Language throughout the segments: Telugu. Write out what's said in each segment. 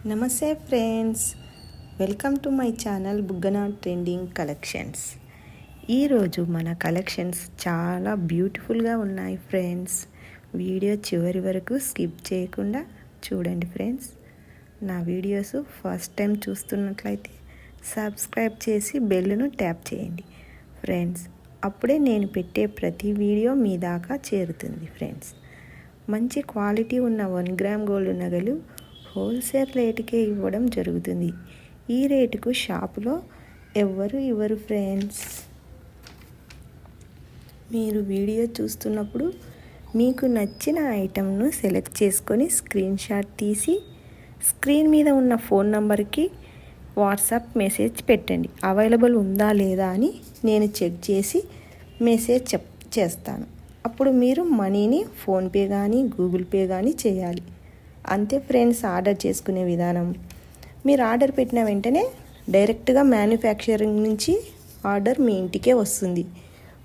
నమస్తే friends, welcome to my channel Buggana trending collections. ఈరోజు మన కలెక్షన్స్ చాలా బ్యూటిఫుల్గా ఉన్నాయి ఫ్రెండ్స్. వీడియో చివరి వరకు స్కిప్ చేయకుండా చూడండి ఫ్రెండ్స్. నా వీడియోస్ ఫస్ట్ టైం చూస్తున్నట్లయితే సబ్స్క్రైబ్ చేసి బెల్లును ట్యాప్ చేయండి ఫ్రెండ్స్. అప్పుడే నేను పెట్టే ప్రతి వీడియో మీ దాకా చేరుతుంది ఫ్రెండ్స్. మంచి క్వాలిటీ ఉన్న 1 గ్రామ్ గోల్డ్ నగలు హోల్సేల్ రేటుకే ఇవ్వడం జరుగుతుంది. ఈ రేటుకు షాపులో ఎవ్వరు ఇవ్వరు ఫ్రెండ్స్. మీరు వీడియో చూస్తున్నప్పుడు మీకు నచ్చిన ఐటెంను సెలెక్ట్ చేసుకొని స్క్రీన్ షాట్ తీసి స్క్రీన్ మీద ఉన్న ఫోన్ నంబర్కి వాట్సాప్ మెసేజ్ పెట్టండి. అవైలబుల్ ఉందా లేదా అని నేను చెక్ చేసి మెసేజ్ చేస్తాను. అప్పుడు మీరు మనీని ఫోన్పే కానీ గూగుల్ పే కానీ చేయాలి. అంతే ఫ్రెండ్స్ ఆర్డర్ చేసుకునే విధానం. మీరు ఆర్డర్ పెట్టిన వెంటనే డైరెక్ట్గా మ్యానుఫ్యాక్చరింగ్ నుంచి ఆర్డర్ మీ ఇంటికే వస్తుంది.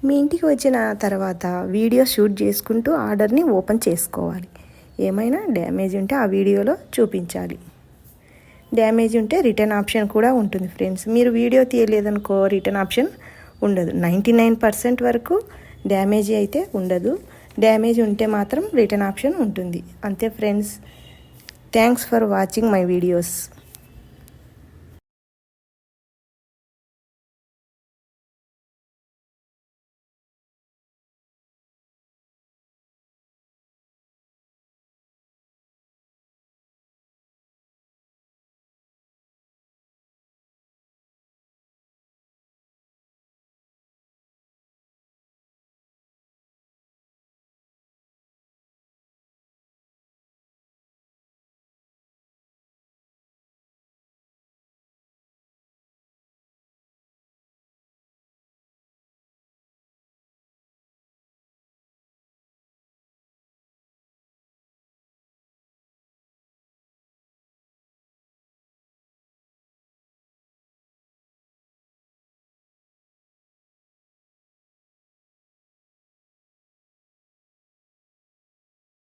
మీ ఇంటికి వచ్చిన తర్వాత వీడియో షూట్ చేసుకుంటూ ఆర్డర్ని ఓపెన్ చేసుకోవాలి. ఏమైనా డ్యామేజ్ ఉంటే ఆ వీడియోలో చూపించాలి. డ్యామేజ్ ఉంటే రిటర్న్ ఆప్షన్ కూడా ఉంటుంది ఫ్రెండ్స్. మీరు వీడియో తీయలేదనుకో రిటర్న్ ఆప్షన్ ఉండదు. 99% వరకు డ్యామేజ్ అయితే ఉండదు. డ్యామేజ్ ఉంటే మాత్రం రిటర్న్ ఆప్షన్ ఉంటుంది. అంతే friends. Thanks for watching my videos.